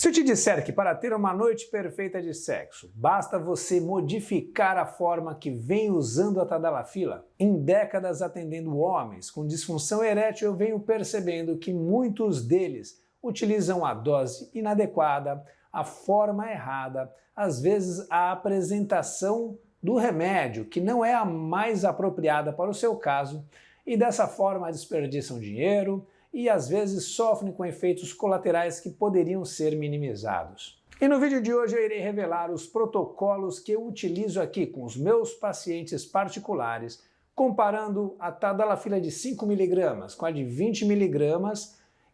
Se eu te disser que para ter uma noite perfeita de sexo, basta você modificar a forma que vem usando a Tadalafila, em décadas atendendo homens com disfunção erétil, eu venho percebendo que muitos deles utilizam a dose inadequada, a forma errada, às vezes a apresentação do remédio, que não é a mais apropriada para o seu caso, e dessa forma desperdiçam dinheiro, e às vezes sofrem com efeitos colaterais que poderiam ser minimizados. E no vídeo de hoje eu irei revelar os protocolos que eu utilizo aqui com os meus pacientes particulares, comparando a Tadalafila de 5 mg com a de 20 mg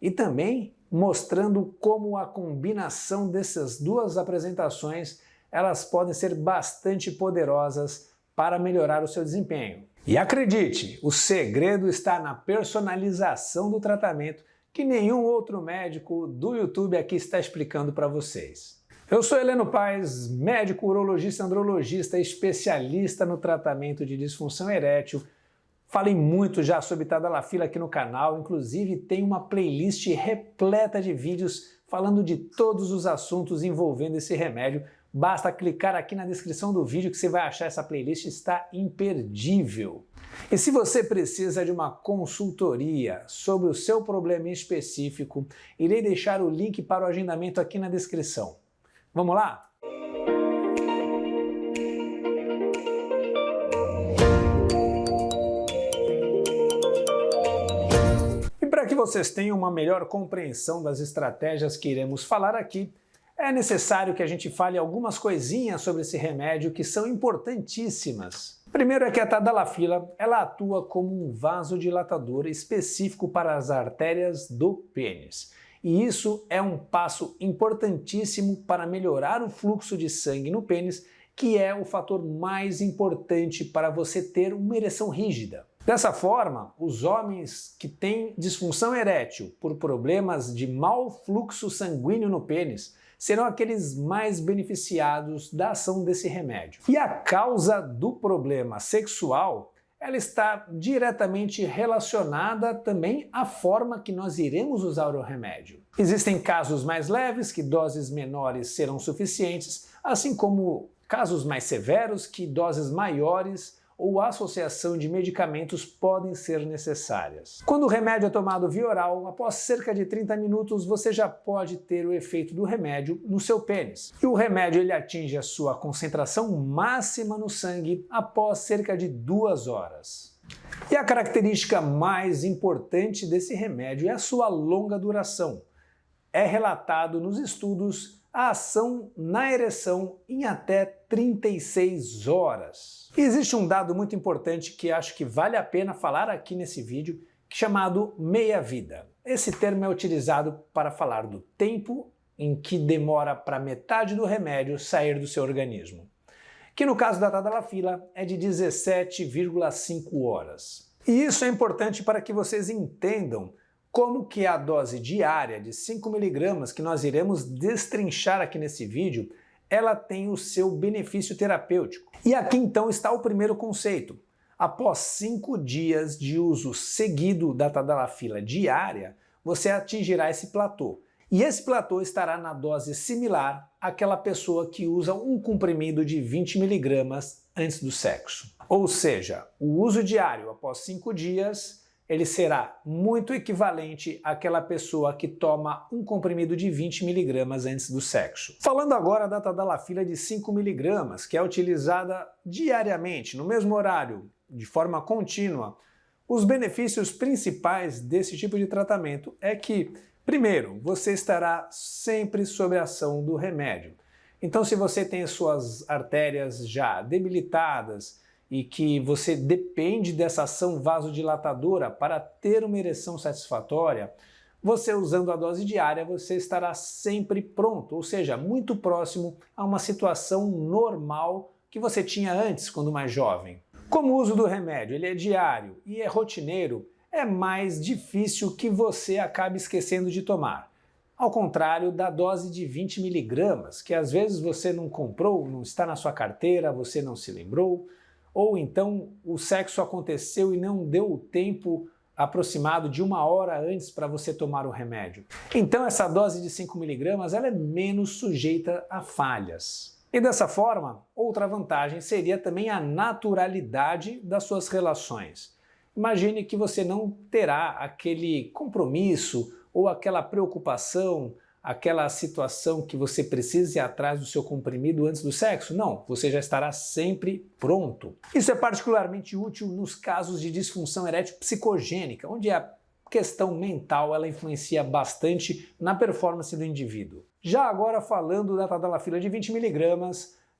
e também mostrando como a combinação dessas duas apresentações elas podem ser bastante poderosas para melhorar o seu desempenho. E acredite, o segredo está na personalização do tratamento que nenhum outro médico do YouTube aqui está explicando para vocês. Eu sou Heleno Paes, médico urologista andrologista, especialista no tratamento de disfunção erétil. Falei muito já sobre Tadalafila aqui no canal, inclusive tem uma playlist repleta de vídeos falando de todos os assuntos envolvendo esse remédio. Basta clicar aqui na descrição do vídeo que você vai achar essa playlist, está imperdível. E se você precisa de uma consultoria sobre o seu problema específico, irei deixar o link para o agendamento aqui na descrição. Vamos lá? E para que vocês tenham uma melhor compreensão das estratégias que iremos falar aqui, é necessário que a gente fale algumas coisinhas sobre esse remédio que são importantíssimas. Primeiro é que a Tadalafila ela atua como um vasodilatador específico para as artérias do pênis. E isso é um passo importantíssimo para melhorar o fluxo de sangue no pênis, que é o fator mais importante para você ter uma ereção rígida. Dessa forma, os homens que têm disfunção erétil por problemas de mau fluxo sanguíneo no pênis serão aqueles mais beneficiados da ação desse remédio. E a causa do problema sexual, ela está diretamente relacionada também à forma que nós iremos usar o remédio. Existem casos mais leves que doses menores serão suficientes, assim como casos mais severos que doses maiores ou associação de medicamentos podem ser necessárias. Quando o remédio é tomado via oral, após cerca de 30 minutos você já pode ter o efeito do remédio no seu pênis. E o remédio ele atinge a sua concentração máxima no sangue após cerca de 2 horas. E a característica mais importante desse remédio é a sua longa duração. É relatado nos estudos a ação na ereção em até 36 horas. E existe um dado muito importante que acho que vale a pena falar aqui nesse vídeo, chamado meia-vida. Esse termo é utilizado para falar do tempo em que demora para metade do remédio sair do seu organismo, que no caso da Tadalafila é de 17,5 horas. E isso é importante para que vocês entendam como que a dose diária de 5 mg que nós iremos destrinchar aqui nesse vídeo, ela tem o seu benefício terapêutico. E aqui então está o primeiro conceito. Após 5 dias de uso seguido da Tadalafila diária, você atingirá esse platô. E esse platô estará na dose similar àquela pessoa que usa um comprimido de 20 mg antes do sexo. Ou seja, o uso diário após 5 dias ele será muito equivalente àquela pessoa que toma um comprimido de 20 mg antes do sexo. Falando agora da Tadalafila de 5 mg, que é utilizada diariamente, no mesmo horário, de forma contínua, os benefícios principais desse tipo de tratamento é que, primeiro, você estará sempre sob a ação do remédio. Então, se você tem suas artérias já debilitadas, e que você depende dessa ação vasodilatadora para ter uma ereção satisfatória, você usando a dose diária, você estará sempre pronto, ou seja, muito próximo a uma situação normal que você tinha antes, quando mais jovem. Como o uso do remédio ele é diário e é rotineiro, é mais difícil que você acabe esquecendo de tomar. Ao contrário da dose de 20 mg, que às vezes você não comprou, não está na sua carteira, você não se lembrou, ou então o sexo aconteceu e não deu tempo aproximado de 1 hora antes para você tomar o remédio. Então essa dose de 5 mg ela é menos sujeita a falhas. E dessa forma, outra vantagem seria também a naturalidade das suas relações. Imagine que você não terá aquele compromisso ou aquela preocupação, aquela situação que você precisa ir atrás do seu comprimido antes do sexo. Não, você já estará sempre pronto. Isso é particularmente útil nos casos de disfunção erétil psicogênica, onde a questão mental ela influencia bastante na performance do indivíduo. Já agora falando da tadalafila de 20 mg,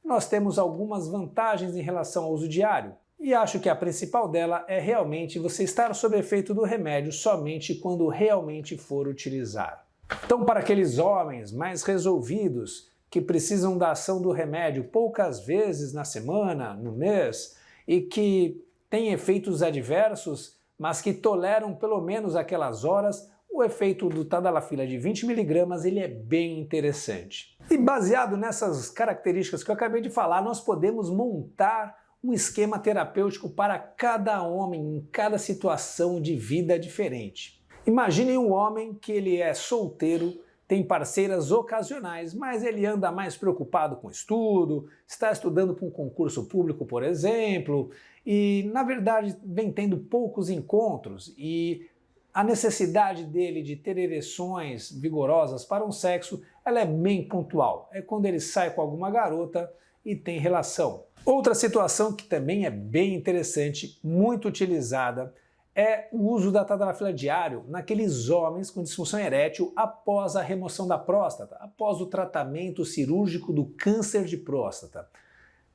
nós temos algumas vantagens em relação ao uso diário. E acho que a principal dela é realmente você estar sob efeito do remédio somente quando realmente for utilizar. Então, para aqueles homens mais resolvidos que precisam da ação do remédio poucas vezes na semana, no mês, e que têm efeitos adversos, mas que toleram pelo menos aquelas horas, o efeito do tadalafila de 20 mg ele é bem interessante. E baseado nessas características que eu acabei de falar, nós podemos montar um esquema terapêutico para cada homem, em cada situação de vida diferente. Imagine um homem que ele é solteiro, tem parceiras ocasionais, mas ele anda mais preocupado com estudo, está estudando para um concurso público, por exemplo, e na verdade vem tendo poucos encontros e a necessidade dele de ter ereções vigorosas para um sexo, ela é bem pontual. É quando ele sai com alguma garota e tem relação. Outra situação que também é bem interessante, muito utilizada, é o uso da tadalafila diário naqueles homens com disfunção erétil após a remoção da próstata, após o tratamento cirúrgico do câncer de próstata.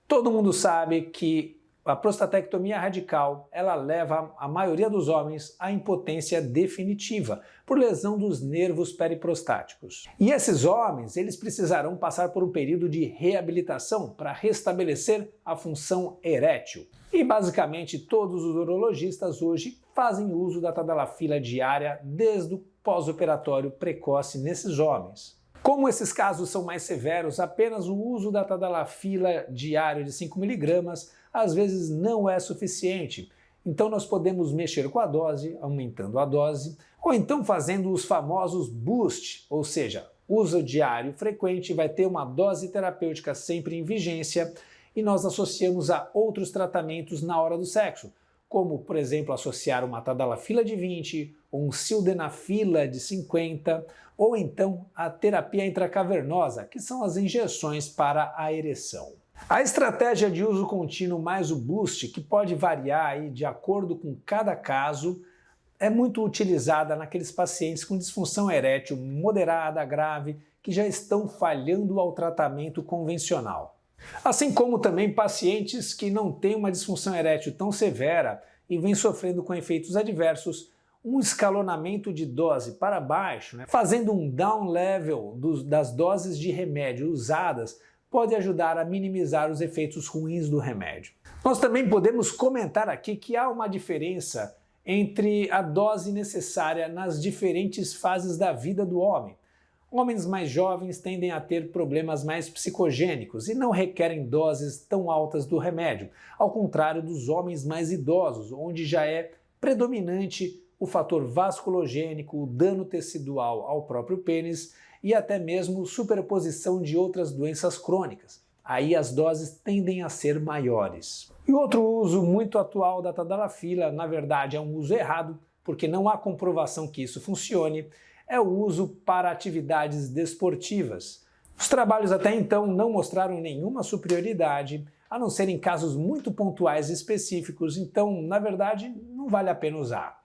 Todo mundo sabe que a prostatectomia radical ela leva a maioria dos homens à impotência definitiva por lesão dos nervos periprostáticos. E esses homens eles precisarão passar por um período de reabilitação para restabelecer a função erétil. E basicamente todos os urologistas hoje fazem uso da tadalafila diária desde o pós-operatório precoce nesses homens. Como esses casos são mais severos, apenas o uso da tadalafila diário de 5 mg às vezes não é suficiente. Então nós podemos mexer com a dose, aumentando a dose, ou então fazendo os famosos boost, ou seja, uso diário frequente vai ter uma dose terapêutica sempre em vigência e nós associamos a outros tratamentos na hora do sexo, como, por exemplo, associar uma tadalafila de 20, ou um sildenafila de 50, ou então a terapia intracavernosa, que são as injeções para a ereção. A estratégia de uso contínuo mais o boost, que pode variar aí de acordo com cada caso, é muito utilizada naqueles pacientes com disfunção erétil moderada, grave, que já estão falhando ao tratamento convencional. Assim como também pacientes que não têm uma disfunção erétil tão severa e vêm sofrendo com efeitos adversos, um escalonamento de dose para baixo, fazendo um down level das doses de remédio usadas, pode ajudar a minimizar os efeitos ruins do remédio. Nós também podemos comentar aqui que há uma diferença entre a dose necessária nas diferentes fases da vida do homem. Homens mais jovens tendem a ter problemas mais psicogênicos e não requerem doses tão altas do remédio, ao contrário dos homens mais idosos, onde já é predominante o fator vasculogênico, o dano tecidual ao próprio pênis e até mesmo superposição de outras doenças crônicas. Aí as doses tendem a ser maiores. E outro uso muito atual da tadalafila, na verdade é um uso errado, porque não há comprovação que isso funcione, é o uso para atividades desportivas. Os trabalhos até então não mostraram nenhuma superioridade, a não ser em casos muito pontuais e específicos, então, na verdade, não vale a pena usar.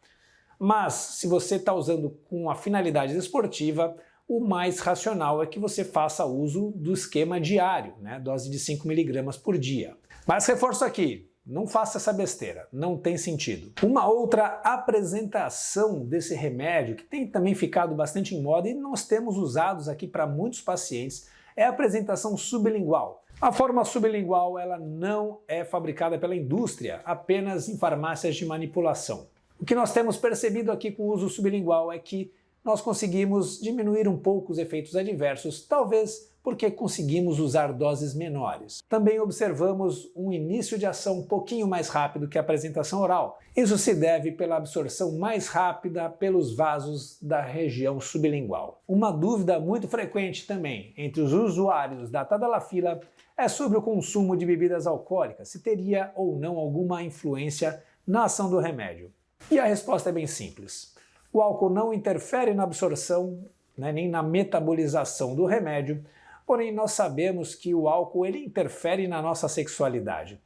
Mas, se você está usando com a finalidade desportiva, o mais racional é que você faça uso do esquema diário, dose de 5 mg por dia. Mas reforço aqui, não faça essa besteira, não tem sentido. Uma outra apresentação desse remédio, que tem também ficado bastante em moda e nós temos usados aqui para muitos pacientes, é a apresentação sublingual. A forma sublingual ela não é fabricada pela indústria, apenas em farmácias de manipulação. O que nós temos percebido aqui com o uso sublingual é que nós conseguimos diminuir um pouco os efeitos adversos, talvez porque conseguimos usar doses menores. Também observamos um início de ação um pouquinho mais rápido que a apresentação oral. Isso se deve pela absorção mais rápida pelos vasos da região sublingual. Uma dúvida muito frequente também entre os usuários da Tadalafila é sobre o consumo de bebidas alcoólicas, se teria ou não alguma influência na ação do remédio. E a resposta é bem simples. O álcool não interfere na absorção, nem na metabolização do remédio, porém nós sabemos que o álcool ele interfere na nossa sexualidade.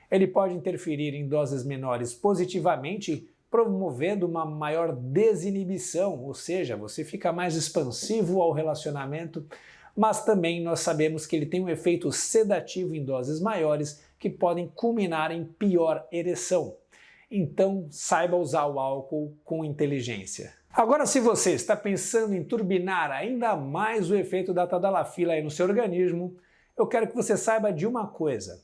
Ele pode interferir em doses menores positivamente, promovendo uma maior desinibição, ou seja, você fica mais expansivo ao relacionamento, mas também nós sabemos que ele tem um efeito sedativo em doses maiores que podem culminar em pior ereção. Então, saiba usar o álcool com inteligência. Agora, se você está pensando em turbinar ainda mais o efeito da Tadalafila aí no seu organismo, eu quero que você saiba de uma coisa,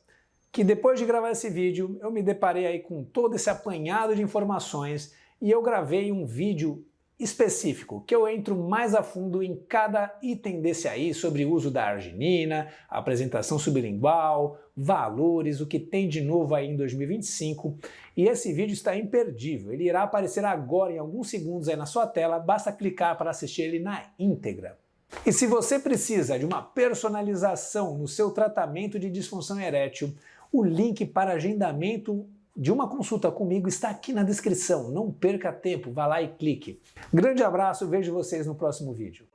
que depois de gravar esse vídeo, eu me deparei aí com todo esse apanhado de informações e eu gravei um vídeo específico, que eu entro mais a fundo em cada item desse aí, sobre o uso da arginina, a apresentação sublingual, valores, o que tem de novo aí em 2025, e esse vídeo está imperdível, ele irá aparecer agora em alguns segundos aí na sua tela, basta clicar para assistir ele na íntegra. E se você precisa de uma personalização no seu tratamento de disfunção erétil, o link para agendamento de uma consulta comigo está aqui na descrição. Não perca tempo, vá lá e clique. Grande abraço, vejo vocês no próximo vídeo.